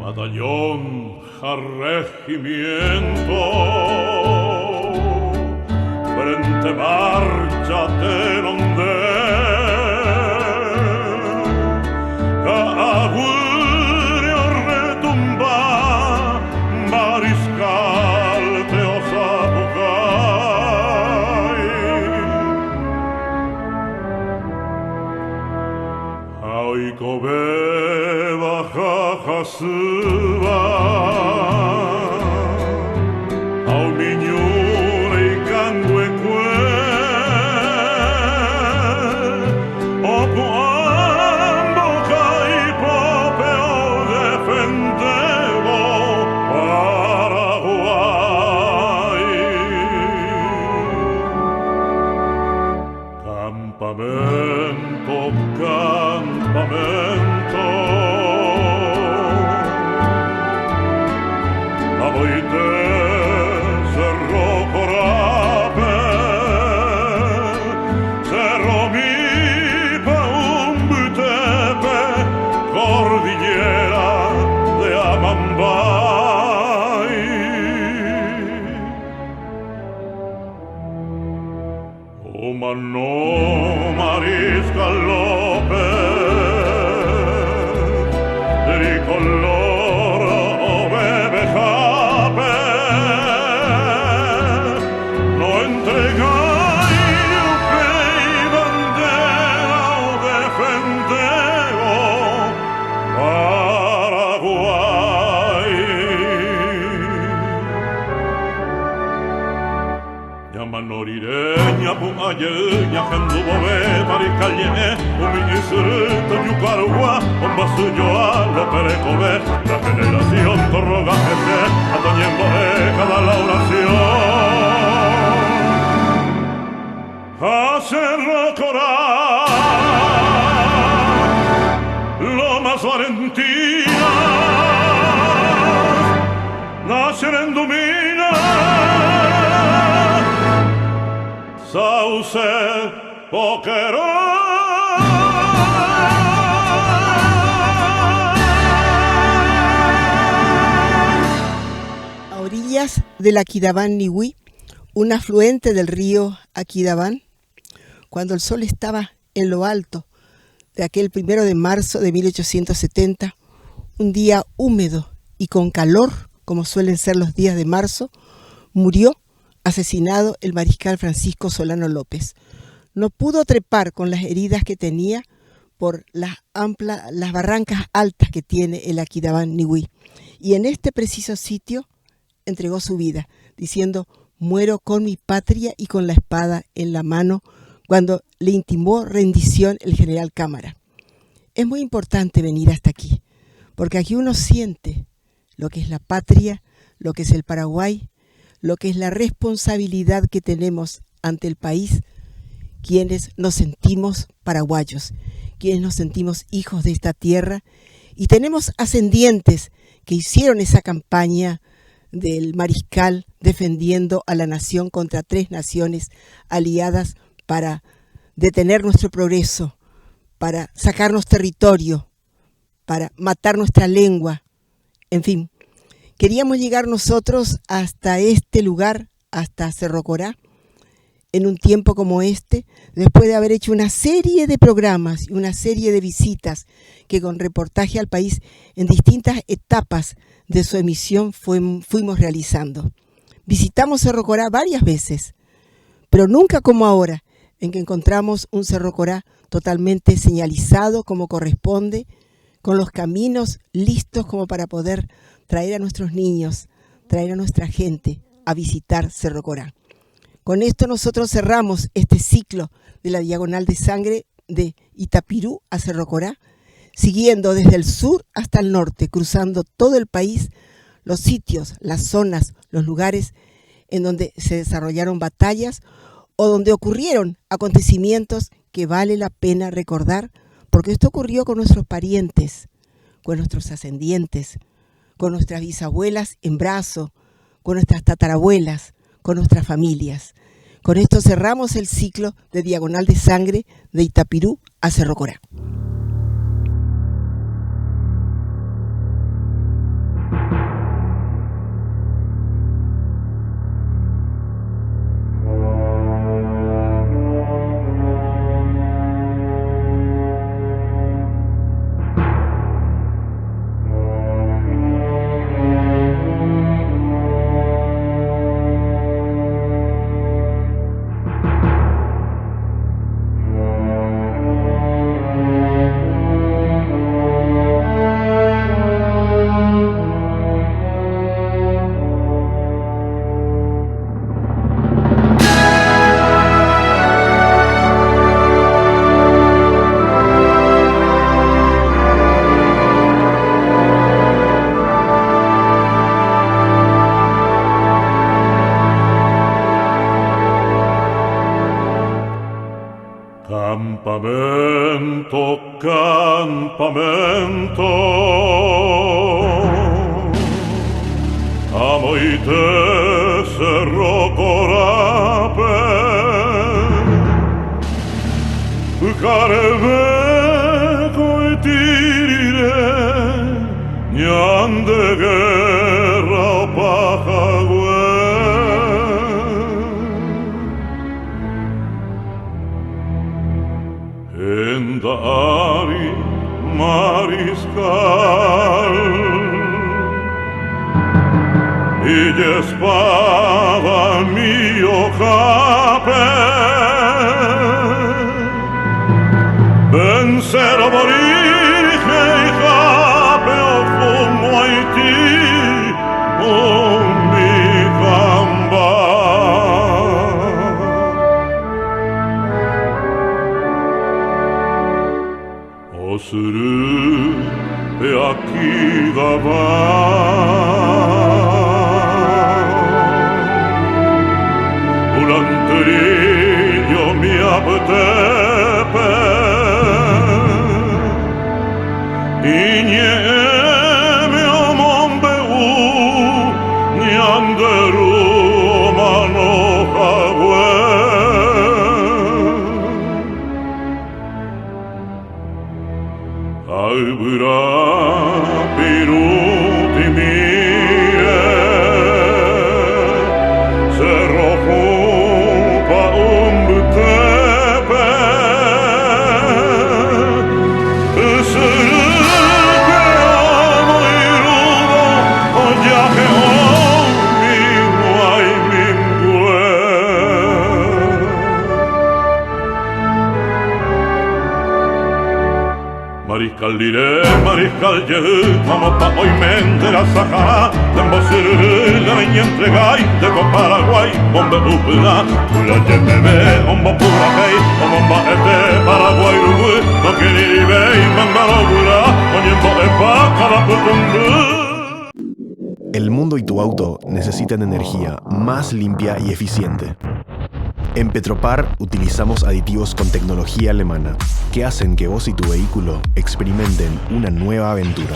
batallón al regimiento, frente marcha tenonde, agüero retumba, mariscal te osabucay, ay cobe baja jasuba, au miñure y candue cue, o cuando cae popeo defendebo Paraguay. Campamento, campamento, aboite Cerro Corape, Cerro Mipa, Umbutepe, Cordillera de Amambay. O mano Mariscal López, tricolor o bebejape, no entregáis upe y bandera o defendeo Paraguay. Llaman orireña, pumayeña, gendubobe, maricalle, umiñisuruto, yucarugua, bomba suyo a lo perecobe, la generación torroga gente, atoñembobe, cada la oración. A Cerro Corá, Lomas Valentinas, nacen en Dumina, Sauce, Boquerón. A orillas del Aquidabán Nihui, un afluente del río Aquidabán, cuando el sol estaba en lo alto de aquel 1 de marzo de 1870, un día húmedo y con calor, como suelen ser los días de marzo, murió asesinado el mariscal Francisco Solano López. No pudo trepar con las heridas que tenía por las barrancas altas que tiene el Aquidabán Nihui. Y en este preciso sitio entregó su vida, diciendo: muero con mi patria y con la espada en la mano, cuando le intimó rendición el general Cámara. Es muy importante venir hasta aquí, porque aquí uno siente lo que es la patria, lo que es el Paraguay, lo que es la responsabilidad que tenemos ante el país, quienes nos sentimos paraguayos, quienes nos sentimos hijos de esta tierra, y tenemos ascendientes que hicieron esa campaña del mariscal defendiendo a la nación contra 3 naciones aliadas para detener nuestro progreso, para sacarnos territorio, para matar nuestra lengua, en fin. Queríamos llegar nosotros hasta este lugar, hasta Cerro Corá, en un tiempo como este, después de haber hecho una serie de programas y una serie de visitas que con reportaje al país en distintas etapas de su emisión fuimos realizando. Visitamos Cerro Corá varias veces, pero nunca como ahora, en que encontramos un Cerro Corá totalmente señalizado como corresponde, con los caminos listos como para poder traer a nuestros niños, traer a nuestra gente a visitar Cerro Corá. Con esto nosotros cerramos este ciclo de la Diagonal de Sangre de Itapirú a Cerro Corá, siguiendo desde el sur hasta el norte, cruzando todo el país, los sitios, las zonas, los lugares en donde se desarrollaron batallas o donde ocurrieron acontecimientos que vale la pena recordar, porque esto ocurrió con nuestros parientes, con nuestros ascendientes, con nuestras bisabuelas en brazo, con nuestras tatarabuelas, con nuestras familias. Con esto cerramos el ciclo de Diagonal de Sangre de Itapirú a Cerro Corá. te cerro corape Carebeco e tirire Niande guerra o pajagüe Enda ari mariscal y espada mio cape vencer a morir que cape o como Haití un mi camba o suru e aquí dava Ulanterillo mi aptepe Iñeme o mombeu Nianderu o manojagüe Albura piruti mire Cerro jupa umtepe Sırıke amo irudo Oyaje omi guay mingue Mariscal diré, mariscal yehu, vamos pa' hoy mente la Sahara, Dembo sirü, la veña entregay, de Paraguay, bombe upla, la yemebe, ombo pura hey, omba ete, Paraguay rugu, no quiere ribey, mangaro gura, onyembo epa, cada putumbu. El mundo y tu auto necesitan energía más limpia y eficiente. En Petropar utilizamos aditivos con tecnología alemana que hacen que vos y tu vehículo experimenten una nueva aventura.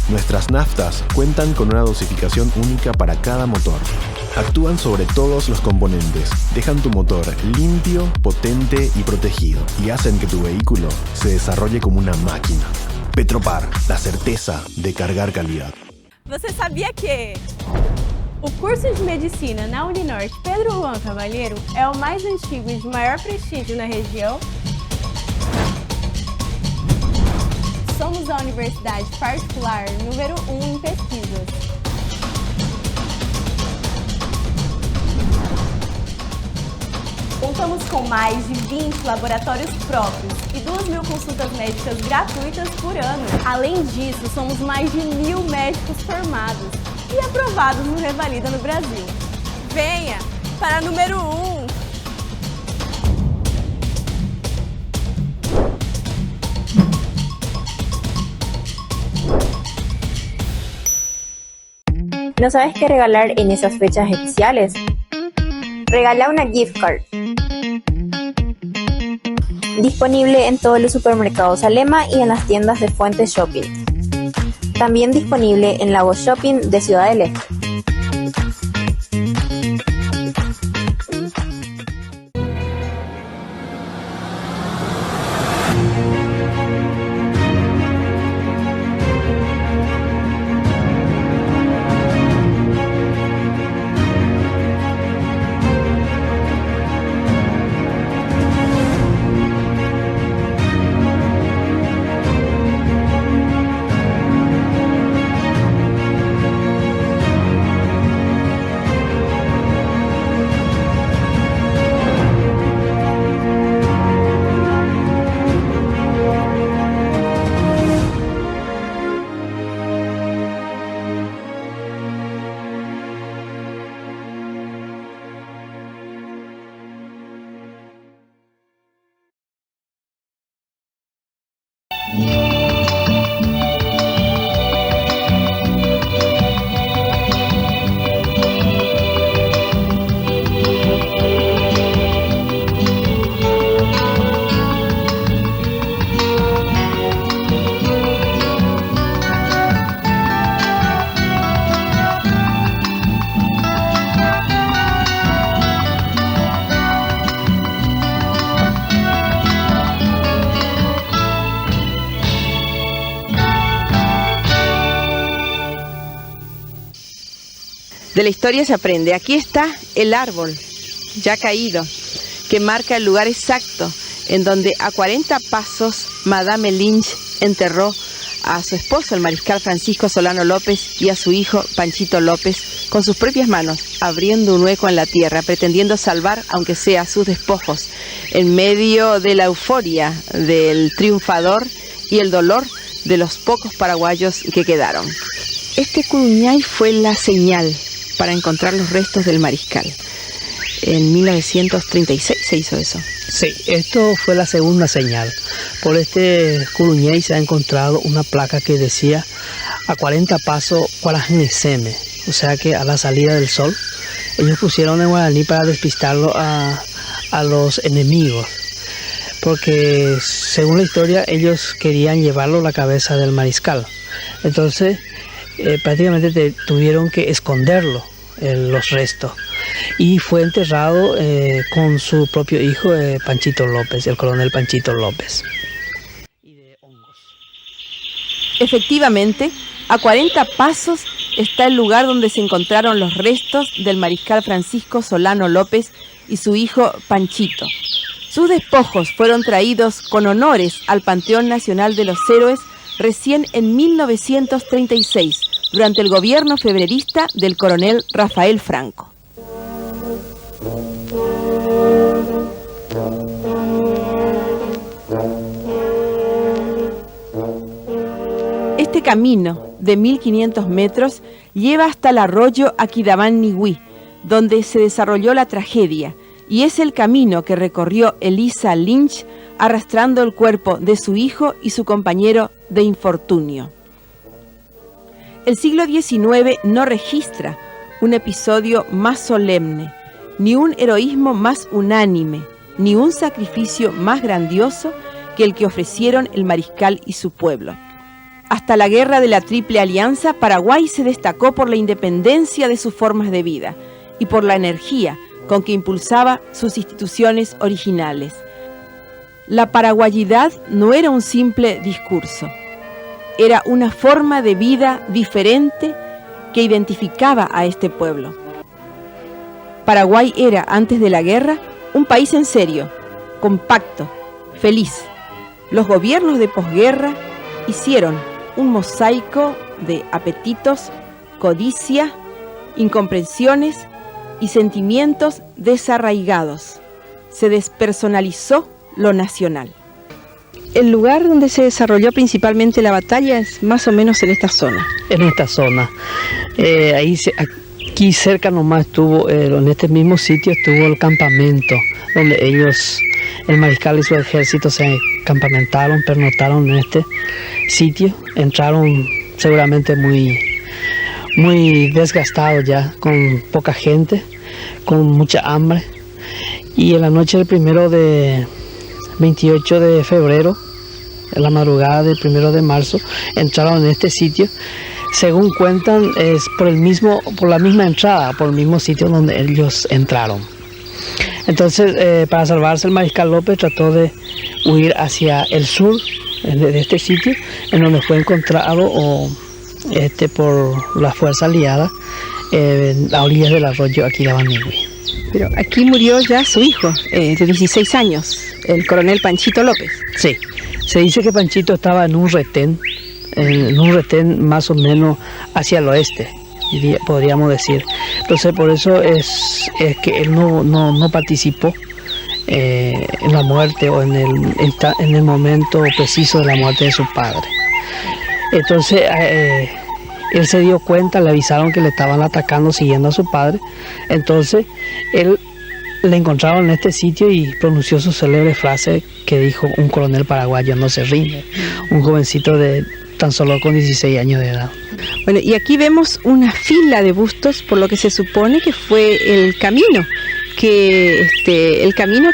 Nuestras naftas cuentan con una dosificación única para cada motor. Actúan sobre todos los componentes, dejan tu motor limpio, potente y protegido y hacen que tu vehículo se desarrolle como una máquina. Petropar, la certeza de cargar calidad. Você sabia que o curso de medicina na Uninorte Pedro Juan Cavalheiro é o mais antigo e de maior prestígio na região? Somos a universidade particular número 1 em pesquisas. Contamos com mais de 20 laboratórios próprios e 2.000 consultas médicas gratuitas por ano. Além disso, somos mais de 1.000 médicos formados e aprovados no Revalida no Brasil. Venha para número 1! ¿No sabes qué regalar en esas fechas especiales? Regala una gift card. Disponible en todos los supermercados Alema y en las tiendas de Fuentes Shopping. También disponible en Lago Shopping de Ciudad del Este. De la historia se aprende. Aquí está el árbol, ya caído, que marca el lugar exacto en donde a 40 pasos Madame Lynch enterró a su esposo, el mariscal Francisco Solano López, y a su hijo Panchito López, con sus propias manos, abriendo un hueco en la tierra, pretendiendo salvar, aunque sea sus despojos, en medio de la euforia del triunfador y el dolor de los pocos paraguayos que quedaron. Este curuñay fue la señal para encontrar los restos del mariscal. En 1936 se hizo eso. Sí, esto fue la segunda señal. Por este curuñay se ha encontrado una placa que decía a 40 pasos Cuarajeseme, o sea que a la salida del sol. Ellos pusieron en guaraní para despistarlo a los enemigos, porque según la historia ellos querían llevarlo la cabeza del mariscal. Entonces prácticamente tuvieron que esconderlo, los restos. Y fue enterrado con su propio hijo, Panchito López, el coronel Panchito López. Efectivamente, a 40 pasos está el lugar donde se encontraron los restos del mariscal Francisco Solano López y su hijo Panchito. Sus despojos fueron traídos con honores al Panteón Nacional de los Héroes recién en 1936, durante el gobierno febrerista del coronel Rafael Franco. Este camino de 1500 metros lleva hasta el arroyo Aquidabán Nigüí, donde se desarrolló la tragedia, y es el camino que recorrió Elisa Lynch arrastrando el cuerpo de su hijo y su compañero de infortunio. El siglo XIX no registra un episodio más solemne, ni un heroísmo más unánime, ni un sacrificio más grandioso que el que ofrecieron el mariscal y su pueblo. Hasta la guerra de la Triple Alianza, Paraguay se destacó por la independencia de sus formas de vida y por la energía con que impulsaba sus instituciones originales. La paraguayidad no era un simple discurso, era una forma de vida diferente que identificaba a este pueblo. Paraguay era, antes de la guerra, un país en serio, compacto, feliz. Los gobiernos de posguerra hicieron un mosaico de apetitos, codicia, incomprensiones y sentimientos desarraigados. Se despersonalizó lo nacional. El lugar donde se desarrolló principalmente la batalla es más o menos en esta zona. En esta zona. Aquí cerca nomás estuvo, en este mismo sitio estuvo el campamento, donde ellos, el mariscal y su ejército, se campamentaron, pernotaron en este sitio. Entraron seguramente muy desgastados ya, con poca gente, con mucha hambre. Y en la noche del 28 de febrero, en la madrugada del 1 de marzo, entraron en este sitio. Según cuentan, es por la misma entrada, por el mismo sitio donde ellos entraron. Entonces, para salvarse, el mariscal López trató de huir hacia el sur de este sitio, en donde fue encontrado por la fuerza aliada a orillas del arroyo Aquidabán Nigüí. Pero aquí murió ya su hijo, de 16 años, el coronel Panchito López. Sí, se dice que Panchito estaba en un retén más o menos hacia el oeste, podríamos decir. Entonces por eso es que él no participó en la muerte o en el momento preciso de la muerte de su padre. Entonces él se dio cuenta, le avisaron que le estaban atacando siguiendo a su padre. Entonces él le encontraron en este sitio y pronunció su célebre frase que dijo: un coronel paraguayo no se rinde. Un jovencito de tan solo con 16 años de edad. Bueno, y aquí vemos una fila de bustos, por lo que se supone que fue el camino que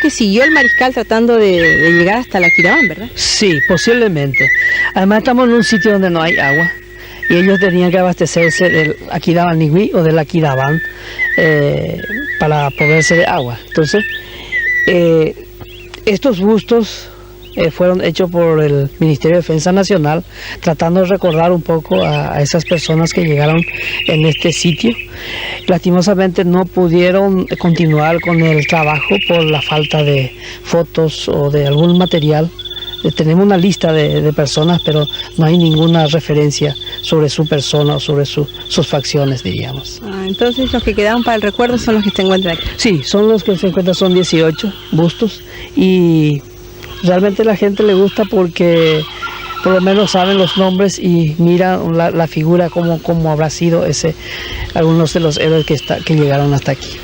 siguió el mariscal tratando de llegar hasta el Aquidabán, ¿verdad? Sí, posiblemente. Además estamos en un sitio donde no hay agua y ellos tenían que abastecerse del Aquidabán Nigüí o del Aquidabán para poderse de agua. Entonces, estos bustos fueron hechos por el Ministerio de Defensa Nacional, tratando de recordar un poco a esas personas que llegaron en este sitio. Lastimosamente no pudieron continuar con el trabajo por la falta de fotos o de algún material. Tenemos una lista de personas, pero no hay ninguna referencia sobre su persona o sobre sus facciones, diríamos. Entonces los que quedaron para el recuerdo son los que se encuentran aquí. Sí, son los que se encuentran, son 18 bustos, y realmente a la gente le gusta porque por lo menos saben los nombres y miran la figura, cómo habrá sido algunos de los héroes que llegaron hasta aquí.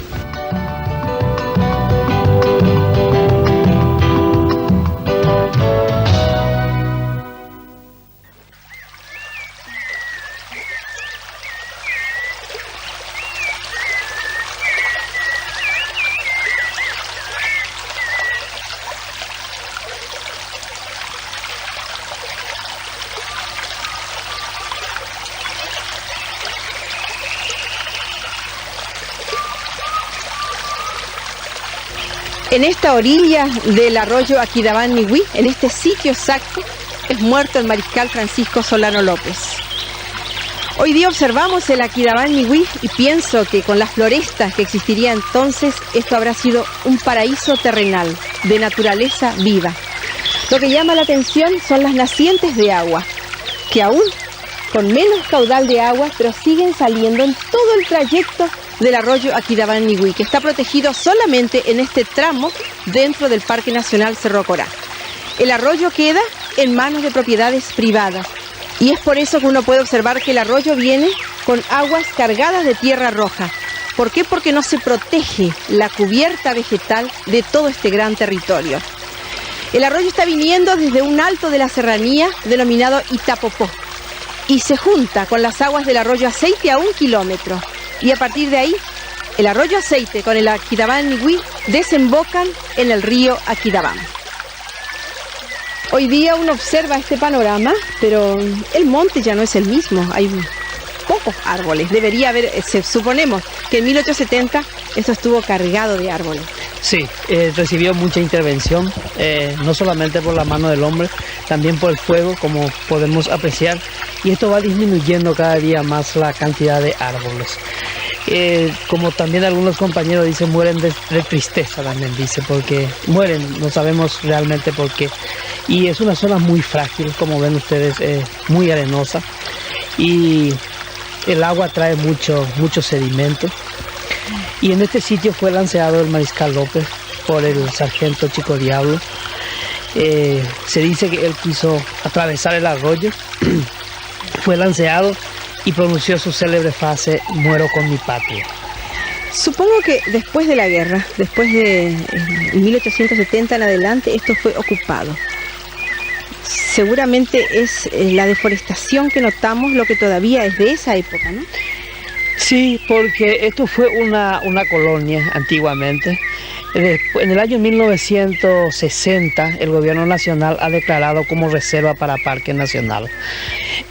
En esta orilla del arroyo Aquidabán-Nihui, en este sitio exacto, es muerto el mariscal Francisco Solano López. Hoy día observamos el Aquidabán-Nihui y pienso que con las florestas que existiría entonces, esto habrá sido un paraíso terrenal, de naturaleza viva. Lo que llama la atención son las nacientes de agua, que aún con menos caudal de agua, pero siguen saliendo en todo el trayecto del arroyo Aquidabán-Nihui, que está protegido solamente en este tramo dentro del Parque Nacional Cerro Corá. El arroyo queda en manos de propiedades privadas y es por eso que uno puede observar que el arroyo viene con aguas cargadas de tierra roja. ¿Por qué? Porque no se protege la cubierta vegetal de todo este gran territorio. El arroyo está viniendo desde un alto de la serranía denominado Itapopó y se junta con las aguas del arroyo Aceite a 1 kilómetro. Y a partir de ahí, el arroyo Aceite con el Aquidabán-Nihui desembocan en el río Aquidabán. Hoy día uno observa este panorama, pero el monte ya no es el mismo, hay pocos árboles. Debería haber, suponemos que en 1870 esto estuvo cargado de árboles. Sí, recibió mucha intervención, no solamente por la mano del hombre, también por el fuego, como podemos apreciar, y esto va disminuyendo cada día más la cantidad de árboles. Como también algunos compañeros dicen, mueren de tristeza también, dice, porque mueren, no sabemos realmente por qué. Y es una zona muy frágil, como ven ustedes, muy arenosa, y el agua trae mucho sedimento. Y en este sitio fue lanceado el mariscal López por el sargento Chico Diablo. Se dice que él quiso atravesar el arroyo, fue lanceado y pronunció su célebre frase: "Muero con mi patria". Supongo que después de la guerra, después de 1870 en adelante, esto fue ocupado. Seguramente es la deforestación que notamos lo que todavía es de esa época, ¿no? Sí, porque esto fue una colonia antiguamente. En el año 1960 el gobierno nacional ha declarado como reserva para Parque Nacional.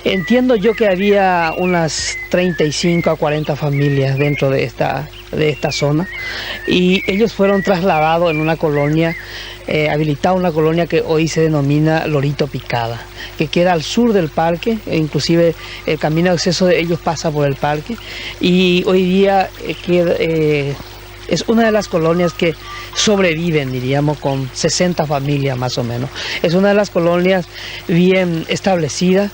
Entiendo yo que había unas 35 a 40 familias dentro de esta zona y ellos fueron trasladados en una colonia, habilitada una colonia que hoy se denomina Lorito Picada, que queda al sur del parque, e inclusive el camino de acceso de ellos pasa por el parque, y hoy día es una de las colonias que sobreviven, diríamos, con 60 familias más o menos. Es una de las colonias bien establecidas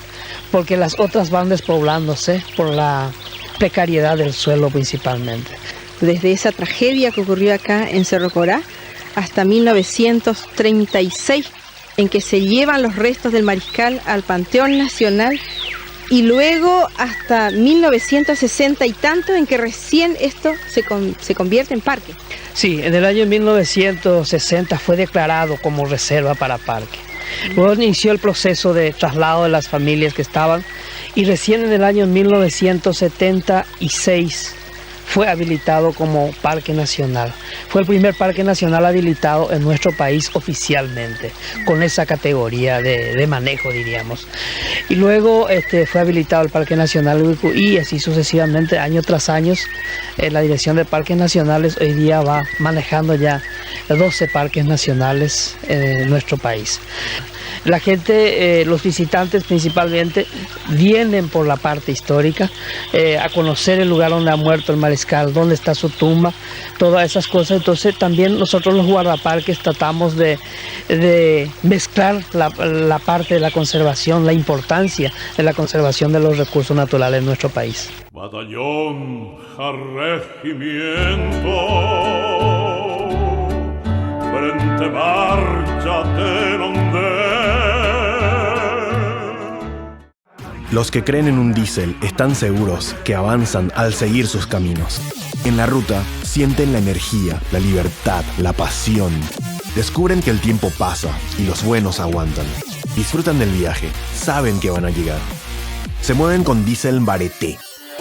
porque las otras van despoblándose por la precariedad del suelo principalmente. Desde esa tragedia que ocurrió acá en Cerro Corá hasta 1936, en que se llevan los restos del mariscal al Panteón Nacional, y luego hasta 1960 y tanto, en que recién esto se convierte en parque. Sí, en el año 1960 fue declarado como reserva para parque. Luego inició el proceso de traslado de las familias que estaban, y recién en el año 1976 fue habilitado como parque nacional. Fue el primer parque nacional habilitado en nuestro país oficialmente, con esa categoría de manejo, diríamos. Y luego fue habilitado el Parque Nacional Urucuy y así sucesivamente, año tras año. La Dirección de Parques Nacionales hoy día va manejando ya 12 parques nacionales en nuestro país. La gente, los visitantes principalmente, vienen por la parte histórica, a conocer el lugar donde ha muerto el mariscal, dónde está su tumba, todas esas cosas. Entonces también nosotros los guardaparques tratamos de mezclar la parte de la conservación, la importancia de la conservación de los recursos naturales en nuestro país. Batallón a regimiento, frente márchate donde. Los que creen en un diésel están seguros que avanzan al seguir sus caminos. En la ruta sienten la energía, la libertad, la pasión. Descubren que el tiempo pasa y los buenos aguantan. Disfrutan del viaje, saben que van a llegar. Se mueven con diésel Bareté,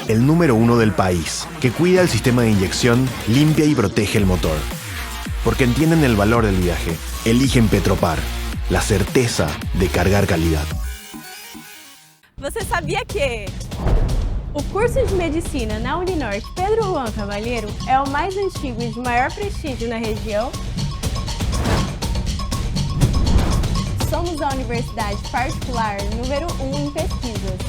el número 1 del país, que cuida el sistema de inyección, limpia y protege el motor. Porque entienden el valor del viaje, eligen Petropar, la certeza de cargar calidad. Você sabia que o curso de medicina na Uninorte Pedro Juan Cavalheiro é o mais antigo e de maior prestígio na região? Somos a universidade particular número 1 em pesquisas.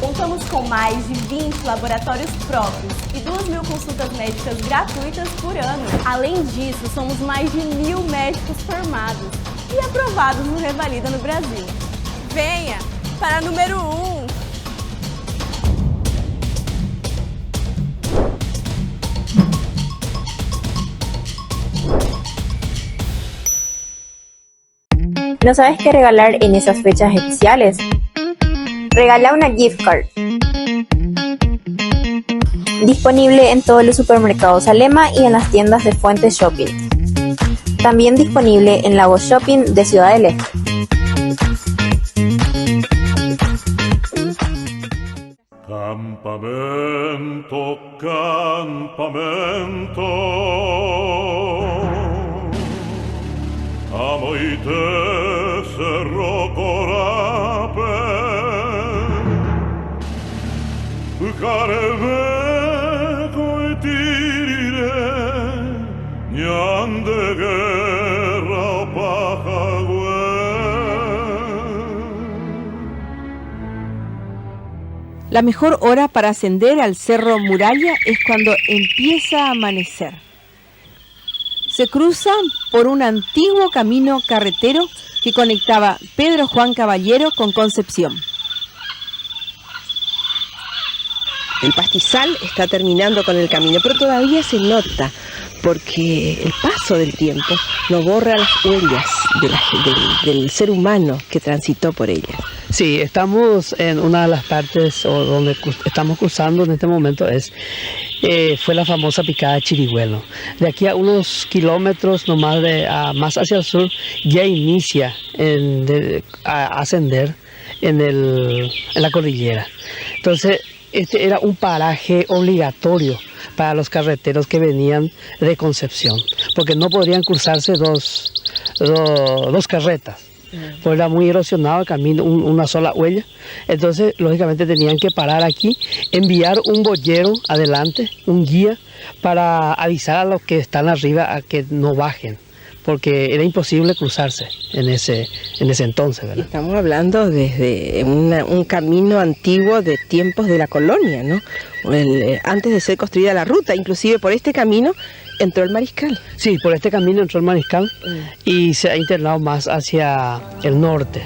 Contamos com mais de 20 laboratórios próprios e 2.000 consultas médicas gratuitas por ano. Além disso, somos mais de 1.000 médicos formados e aprovados no Revalida no Brasil. Venha para número 1! ¿No sabes qué regalar en esas fechas especiales? Regala una gift card. Disponible en todos los supermercados Alema y en las tiendas de Fuentes Shopping. También disponible en Lago Shopping de Ciudad del Este. Campamento, campamento, amo y te cerro corape, carebeco y tirire, ñan de guerra o pajagüe. La mejor hora para ascender al Cerro Muralla es cuando empieza a amanecer. Se cruza por un antiguo camino carretero que conectaba Pedro Juan Caballero con Concepción. El pastizal está terminando con el camino, pero todavía se nota, porque el paso del tiempo no borra las huellas del ser humano que transitó por ella. Sí, estamos en una de las partes donde estamos cruzando en este momento, fue la famosa picada de Chirigüelo. De aquí a unos kilómetros nomás más hacia el sur ya inicia a ascender en la cordillera. Entonces, este era un paraje obligatorio para los carreteros que venían de Concepción, porque no podrían cruzarse dos carretas, porque era muy erosionado el camino, una sola huella. Entonces, lógicamente tenían que parar aquí, enviar un boyero adelante, un guía, para avisar a los que están arriba a que no bajen, porque era imposible cruzarse en ese entonces, ¿verdad? Estamos hablando desde un camino antiguo de tiempos de la colonia, ¿no? Antes de ser construida la ruta, inclusive por este camino entró el mariscal. Sí, por este camino entró el mariscal y se ha internado más hacia el norte.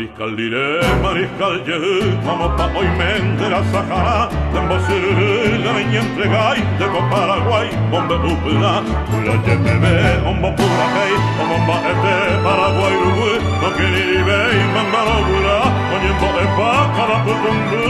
Mariscal lire, mariscal ye, vamos pa' hoy mente la Sahara, de Mbosiriri, la niña entregai, de Paraguay, bombe upla, pula ye bebe, ombo pura kei, omba ete, Paraguay rugu, no kiri bei, mangaro bula, onyembo epa, kada putungu.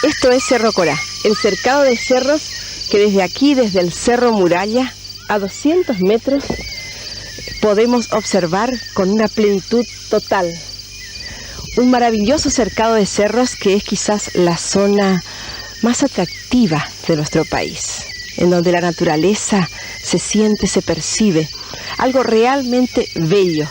Esto es Cerro Corá, el cercado de cerros que desde aquí, desde el Cerro Muralla, a 200 metros, podemos observar con una plenitud total. Un maravilloso cercado de cerros que es quizás la zona más atractiva de nuestro país, en donde la naturaleza se siente, se percibe, algo realmente bello.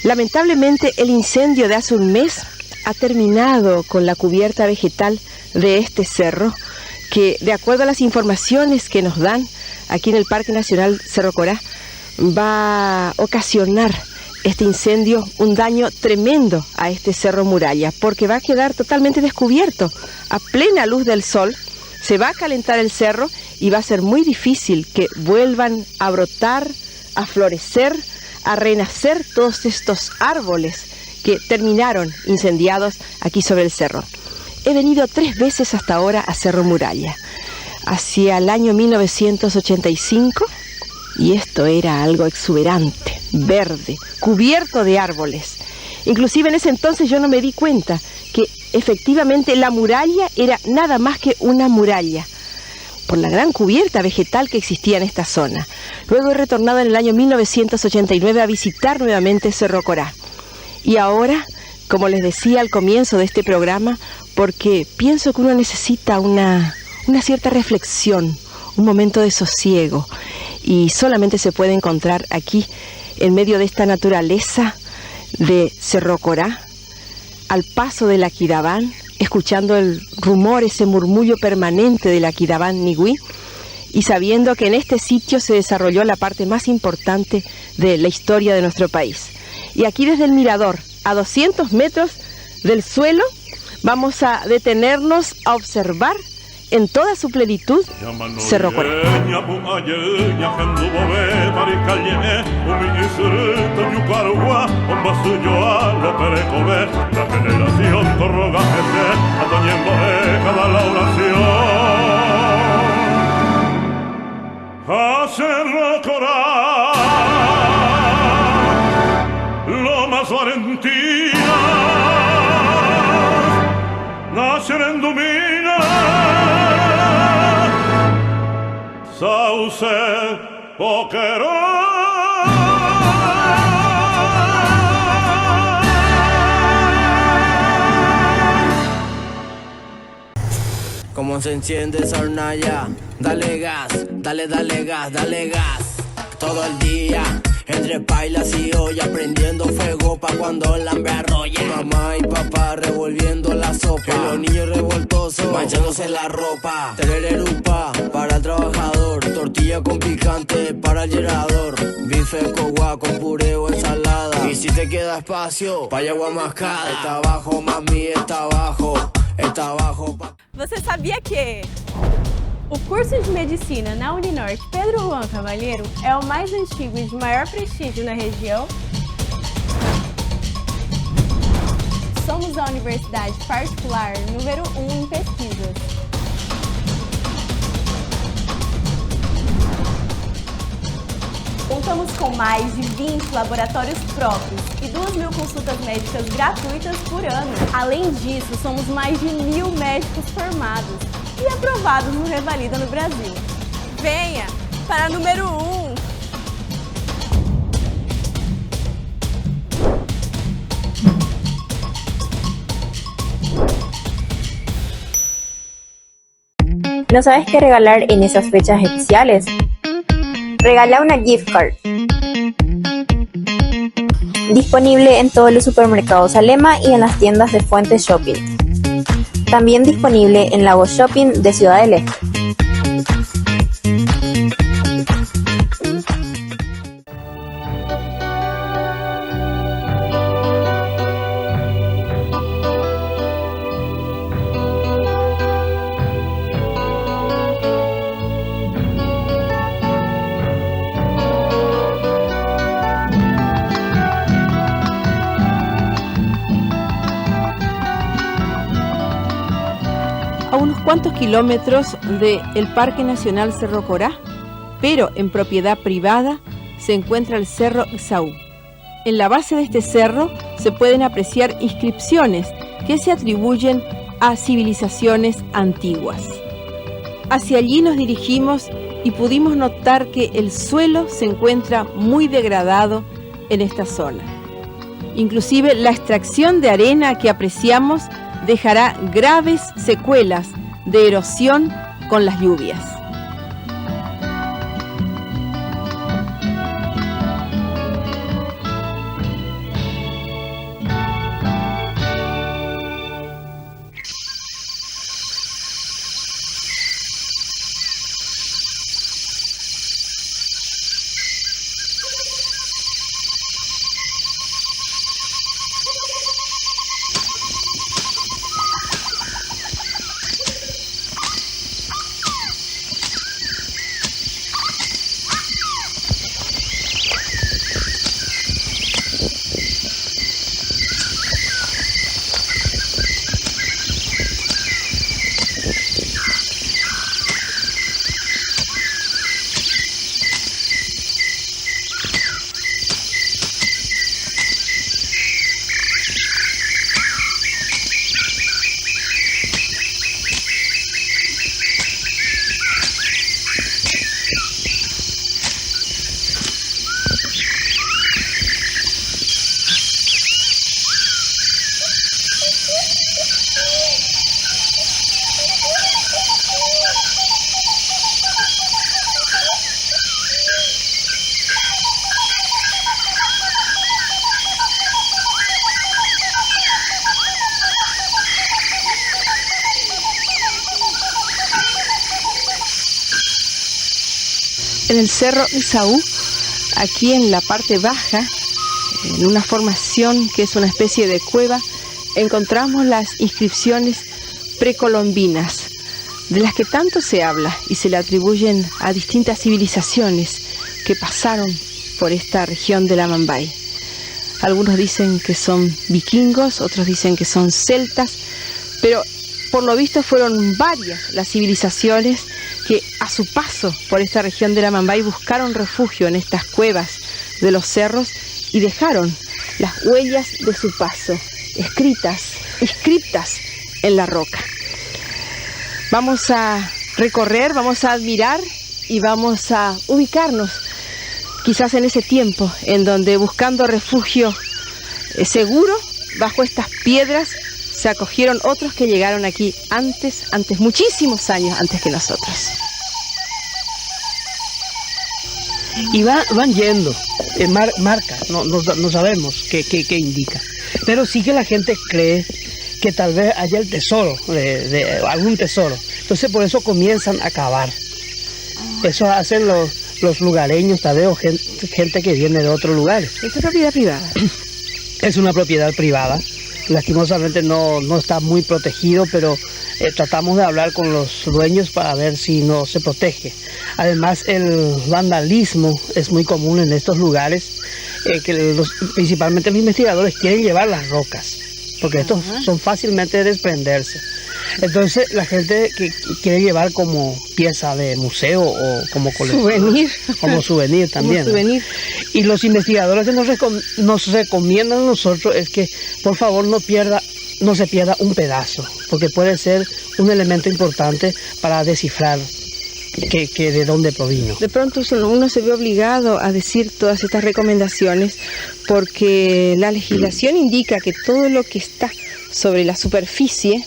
Lamentablemente el incendio de hace un mes ha terminado con la cubierta vegetal de este cerro, que de acuerdo a las informaciones que nos dan aquí en el Parque Nacional Cerro Corá, va a ocasionar este incendio un daño tremendo a este Cerro Muralla, porque va a quedar totalmente descubierto. A plena luz del sol se va a calentar el cerro y va a ser muy difícil que vuelvan a brotar, a florecer, a renacer todos estos árboles que terminaron incendiados aquí sobre el cerro. He venido 3 veces hasta ahora a Cerro Muralla, hacia el año 1985, y esto era algo exuberante, verde, cubierto de árboles. Inclusive en ese entonces yo no me di cuenta que efectivamente la muralla era nada más que una muralla, por la gran cubierta vegetal que existía en esta zona. Luego he retornado en el año 1989 a visitar nuevamente Cerro Corá. Y ahora, como les decía al comienzo de este programa, porque pienso que uno necesita una cierta reflexión, un momento de sosiego, y solamente se puede encontrar aquí, en medio de esta naturaleza de Cerro Corá, al paso del Aquidaván, escuchando el rumor, ese murmullo permanente del Aquidaván Niwi, y sabiendo que en este sitio se desarrolló la parte más importante de la historia de nuestro país. Y aquí desde el mirador, a 200 metros del suelo, vamos a detenernos a observar en toda su plenitud Cerro Corá. Cerro Corá, lomas valentinas, nacen en Dumina, sauce, Boquerón. Como se enciende esa hornalla, dale gas, dale gas, dale gas. Todo el día, entre pailas y olla, prendiendo fuego pa' cuando el hambre arrolla. Mamá y papá revolviendo la sopa, que los niños revoltosos manchándose la ropa. Terererupa para el trabajador, tortilla con picante para el llerador. Bife con guá con puré o ensalada. Y si te queda espacio, pa' agua mascada. Está abajo, mami, está abajo. Está abajo. Você sabia que o curso de medicina na Uninorte Pedro Juan Cavalheiro é o mais antigo e de maior prestígio na região? Somos a universidade particular número 1 em pesquisas. Contamos com mais de 20 laboratórios próprios e 2.000 consultas médicas gratuitas por ano. Além disso, somos mais de 1.000 médicos formados e aprovados no Revalida no Brasil. Venha para número 1! ¿No sabes qué regalar en esas fechas especiales? Regala una gift card. Disponible en todos los supermercados Alema y en las tiendas de Fuentes Shopping. También disponible en Lago Shopping de Ciudad del Este. A unos cuantos kilómetros del Parque Nacional Cerro Corá, pero en propiedad privada, se encuentra el Cerro Ixaú. En la base de este cerro se pueden apreciar inscripciones que se atribuyen a civilizaciones antiguas. Hacia allí nos dirigimos y pudimos notar que el suelo se encuentra muy degradado en esta zona. Inclusive la extracción de arena que apreciamos dejará graves secuelas de erosión con las lluvias. En el Cerro Ixaú, aquí en la parte baja, en una formación que es una especie de cueva, encontramos las inscripciones precolombinas, de las que tanto se habla y se le atribuyen a distintas civilizaciones que pasaron por esta región de la Amambay. Algunos dicen que son vikingos, otros dicen que son celtas, pero por lo visto fueron varias las civilizaciones que a su paso por esta región de la Amambay buscaron refugio en estas cuevas de los cerros y dejaron las huellas de su paso, inscriptas en la roca. Vamos a recorrer, vamos a admirar y vamos a ubicarnos quizás en ese tiempo en donde buscando refugio seguro bajo estas piedras se acogieron otros que llegaron aquí antes, muchísimos años antes que nosotros. Y van yendo, marcas, no sabemos qué indica. Pero sí que la gente cree que tal vez haya el tesoro, de algún tesoro. Entonces por eso comienzan a cavar. Eso hacen los lugareños, tal vez, o gente que viene de otros lugares. ¿Es propiedad privada? Es una propiedad privada. Lastimosamente no está muy protegido, pero tratamos de hablar con los dueños para ver si no se protege. Además, el vandalismo es muy común en estos lugares, que principalmente los investigadores quieren llevar las rocas, porque estos son fácilmente de desprenderse. Entonces, la gente que quiere llevar como pieza de museo o como souvenir. Como souvenir también. Como souvenir. Y los investigadores que nos recomiendan a nosotros es que, por favor, no se pierda un pedazo, porque puede ser un elemento importante para descifrar que de dónde provino. De pronto uno se ve obligado a decir todas estas recomendaciones porque la legislación indica que todo lo que está sobre la superficie,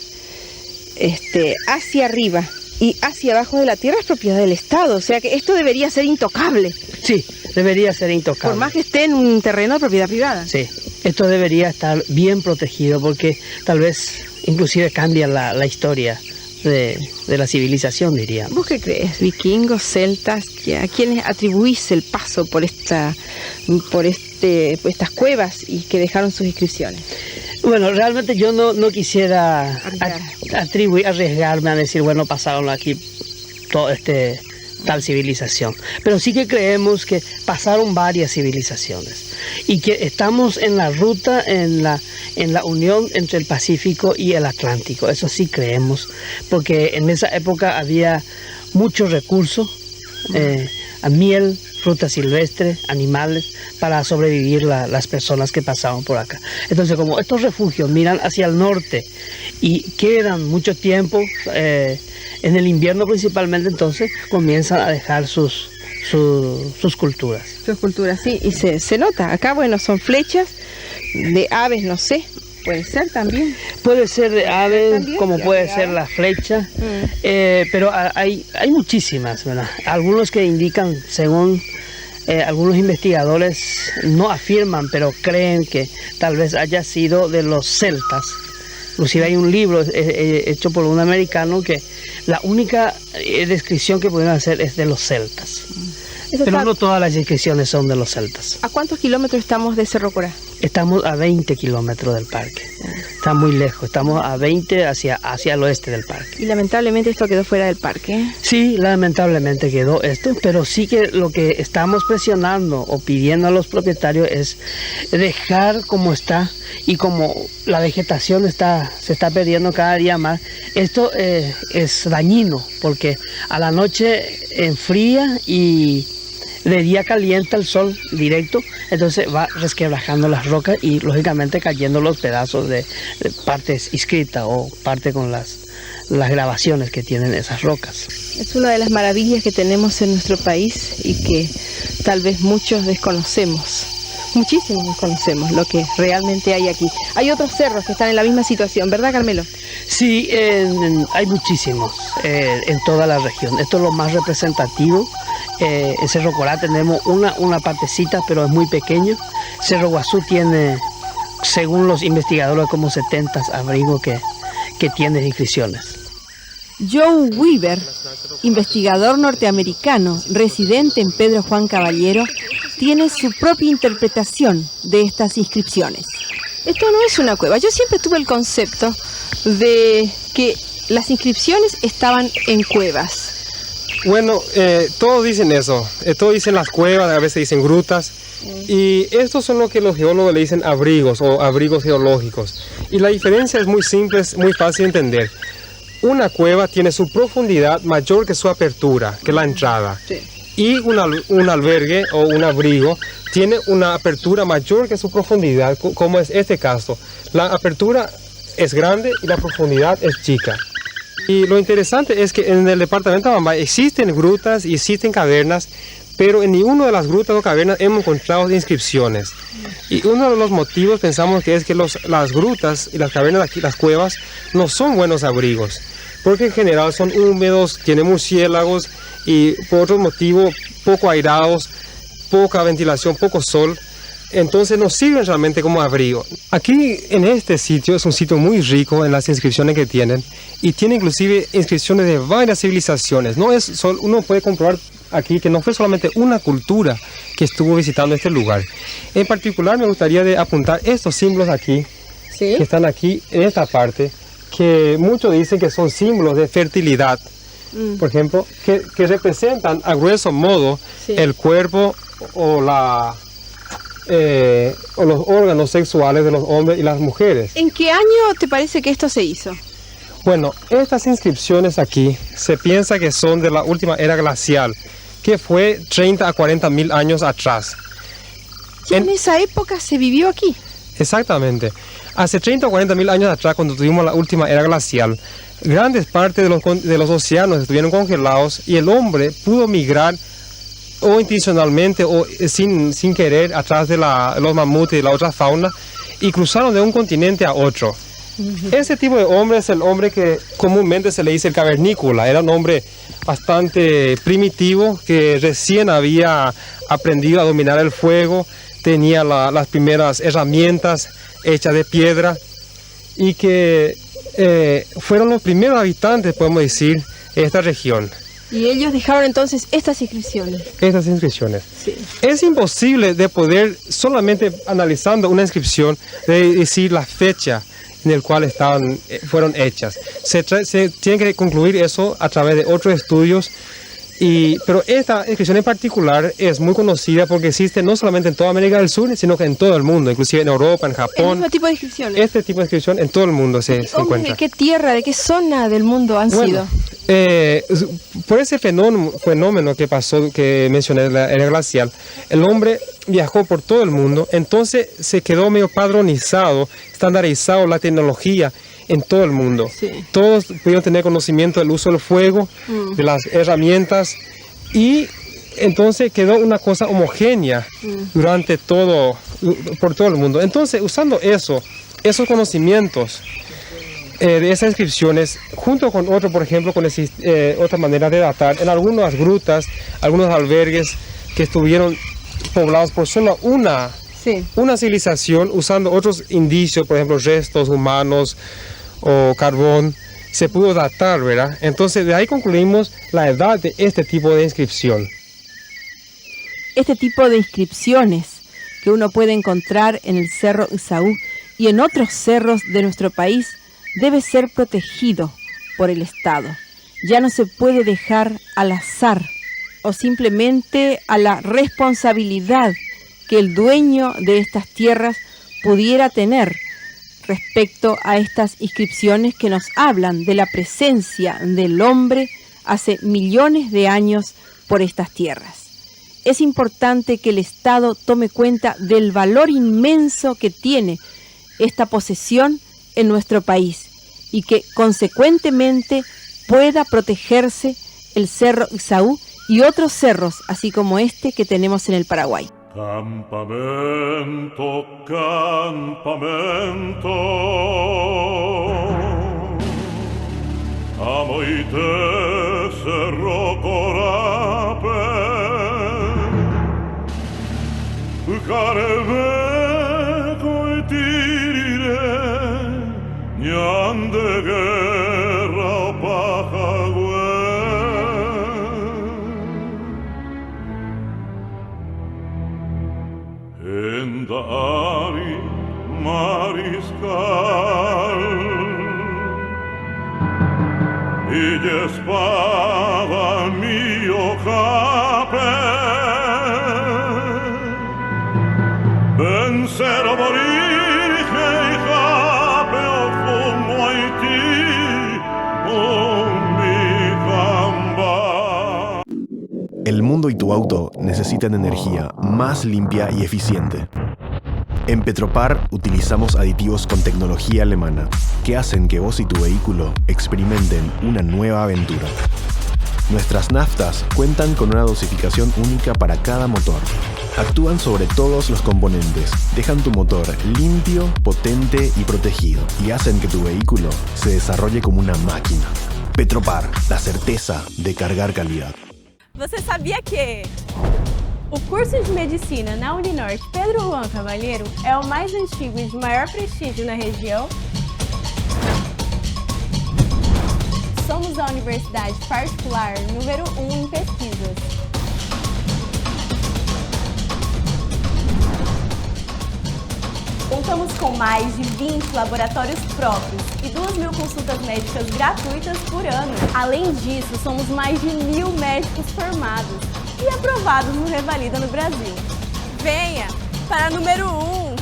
hacia arriba y hacia abajo de la tierra es propiedad del Estado, o sea que esto debería ser intocable. Sí, debería ser intocable. Por más que esté en un terreno de propiedad privada. Sí, esto debería estar bien protegido porque tal vez inclusive cambia la historia de la civilización, diría. ¿Vos qué crees? Vikingos, celtas, ¿a quiénes atribuís el paso por estas cuevas y que dejaron sus inscripciones? Bueno, realmente yo no quisiera arriesgarme a decir, bueno, pasaron aquí tal civilización. Pero sí que creemos que pasaron varias civilizaciones y que estamos en la ruta, en la unión entre el Pacífico y el Atlántico. Eso sí creemos, porque en esa época había muchos recursos, miel, fruta silvestre, animales, para sobrevivir las personas que pasaban por acá. Entonces, como estos refugios miran hacia el norte y quedan mucho tiempo, en el invierno principalmente, entonces comienzan a dejar sus culturas. Sus culturas, sí, y se nota. Acá, bueno, son flechas de aves, no sé. Puede ser también. Puede ser de aves, como puede ser la flecha, pero hay muchísimas, ¿verdad? Algunos que indican, según algunos investigadores, no afirman, pero creen que tal vez haya sido de los celtas. Inclusive hay un libro hecho por un americano que la única descripción que pudieron hacer es de los celtas. Pero no todas las inscripciones son de los celtas. ¿A cuántos kilómetros estamos de Cerro Corá? Estamos a 20 kilómetros del parque. Está muy lejos, estamos a 20 hacia el oeste del parque. Y lamentablemente esto quedó fuera del parque. Sí, lamentablemente quedó esto, pero sí que lo que estamos presionando o pidiendo a los propietarios es dejar como está, y como la vegetación se está perdiendo cada día más. Esto es dañino porque a la noche enfría y de día calienta el sol directo, entonces va resquebrajando las rocas y lógicamente cayendo los pedazos de partes inscritas o parte con las grabaciones que tienen esas rocas. Es una de las maravillas que tenemos en nuestro país y que tal vez muchos desconocemos. Muchísimos desconocemos lo que realmente hay aquí. Hay otros cerros que están en la misma situación, ¿verdad, Carmelo? Sí, hay muchísimos en toda la región. Esto es lo más representativo. En Cerro Corá tenemos una partecita, pero es muy pequeño. Cerro Guazú tiene, según los investigadores, como 70 abrigos que tienen inscripciones. Joe Weaver, investigador norteamericano residente en Pedro Juan Caballero, tiene su propia interpretación de estas inscripciones. Esto no es una cueva. Yo siempre tuve el concepto de que las inscripciones estaban en cuevas. Bueno, todos dicen eso. Todos dicen las cuevas, a veces dicen grutas. Y estos son lo que los geólogos le dicen abrigos o abrigos geológicos. Y la diferencia es muy simple, es muy fácil de entender. Una cueva tiene su profundidad mayor que su apertura, que la entrada. Sí. Y un albergue o un abrigo tiene una apertura mayor que su profundidad, como es este caso. La apertura es grande y la profundidad es chica. Y lo interesante es que en el departamento de Amambay existen grutas y existen cavernas, pero en ninguna de las grutas o cavernas hemos encontrado inscripciones. Y uno de los motivos pensamos que es que las grutas y las cavernas aquí, las cuevas, no son buenos abrigos, porque en general son húmedos, tienen murciélagos y por otro motivo poco airados, poca ventilación, poco sol. Entonces no sirven realmente como abrigo. Aquí en este sitio es un sitio muy rico en las inscripciones que tienen y tiene inclusive inscripciones de varias civilizaciones. Uno puede comprobar aquí que no fue solamente una cultura que estuvo visitando este lugar. En particular me gustaría de apuntar estos símbolos aquí, ¿sí?, que están aquí en esta parte, que muchos dicen que son símbolos de fertilidad. Por ejemplo, que representan a grueso modo, sí, el cuerpo o los órganos sexuales de los hombres y las mujeres. ¿En qué año te parece que esto se hizo? Bueno, estas inscripciones aquí se piensa que son de la última era glacial, que fue 30 a 40 mil años atrás. ¿Y en esa época se vivió aquí? Exactamente. Hace 30 o 40 mil años atrás, cuando tuvimos la última era glacial, grandes partes de los océanos estuvieron congelados y el hombre pudo migrar o intencionalmente o sin querer atrás de los mamuts y de la otra fauna y cruzaron de un continente a otro. Ese tipo de hombre es el hombre que comúnmente se le dice el cavernícola. Era un hombre bastante primitivo que recién había aprendido a dominar el fuego, tenía las primeras herramientas hechas de piedra y que fueron los primeros habitantes, podemos decir, de esta región. Y ellos dejaron entonces estas inscripciones. Estas inscripciones. Sí. Es imposible de poder, solamente analizando una inscripción, de decir la fecha en el cual fueron hechas. Se tiene que concluir eso a través de otros estudios. Pero esta inscripción en particular es muy conocida porque existe no solamente en toda América del Sur, sino que en todo el mundo, inclusive en Europa, en Japón. ¿El mismo tipo de inscripciones? Este tipo de inscripción en todo el mundo se encuentra. ¿De qué tierra, de qué zona del mundo han sido? Por ese fenómeno que pasó, que mencioné en la era glacial, el hombre viajó por todo el mundo, entonces se quedó medio padronizado, estandarizado la tecnología en todo el mundo. Sí. Todos pudieron tener conocimiento del uso del fuego, de las herramientas, y entonces quedó una cosa homogénea por todo el mundo. Entonces, usando esos conocimientos de esas inscripciones, junto con otro, por ejemplo, con otra manera de datar, en algunas grutas, algunos albergues que estuvieron poblados por solo una civilización, usando otros indicios, por ejemplo, restos humanos o carbón, se pudo datar, ¿verdad? Entonces, de ahí concluimos la edad de este tipo de inscripción. Este tipo de inscripciones que uno puede encontrar en el Cerro Isaú y en otros cerros de nuestro país debe ser protegido por el Estado. Ya no se puede dejar al azar o simplemente a la responsabilidad que el dueño de estas tierras pudiera tener respecto a estas inscripciones que nos hablan de la presencia del hombre hace millones de años por estas tierras. Es importante que el Estado tome cuenta del valor inmenso que tiene esta posesión en nuestro país y que consecuentemente pueda protegerse el Cerro Isaú y otros cerros, así como este que tenemos en el Paraguay. Campamento, campamento, amoite cerro corape, carebe coitirire, ñande guerra o pajagüe. Endari mariscal y espada mio cape vencer o morir que cape o como Haití mi gamba. El mundo y tu auto necesitan energía más limpia y eficiente. En Petropar utilizamos aditivos con tecnología alemana que hacen que vos y tu vehículo experimenten una nueva aventura. Nuestras naftas cuentan con una dosificación única para cada motor. Actúan sobre todos los componentes, dejan tu motor limpio, potente y protegido y hacen que tu vehículo se desarrolle como una máquina. Petropar, la certeza de cargar calidad. Você sabia que o curso de medicina na Uninorte Pedro Juan Cavalheiro é o mais antigo e de maior prestígio na região? Somos a universidade particular número 1 em pesquisas. Contamos com mais de 20 laboratórios próprios e 2.000 consultas médicas gratuitas por ano. Além disso, somos mais de 1.000 médicos formados e aprovados no Revalida no Brasil. Venha para número 1!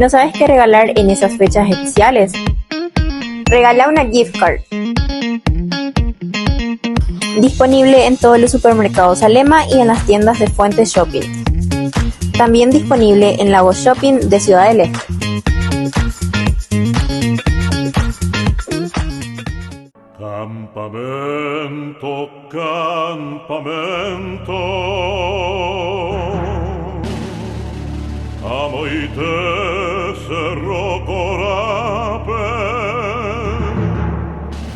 ¿No sabes qué regalar en esas fechas especiales? Regala una gift card. Disponible en todos los supermercados Alema y en las tiendas de Fuentes Shopping. También disponible en Lagos Shopping de Ciudad del Este. Campamento, lamento. Amo y te cerro corape.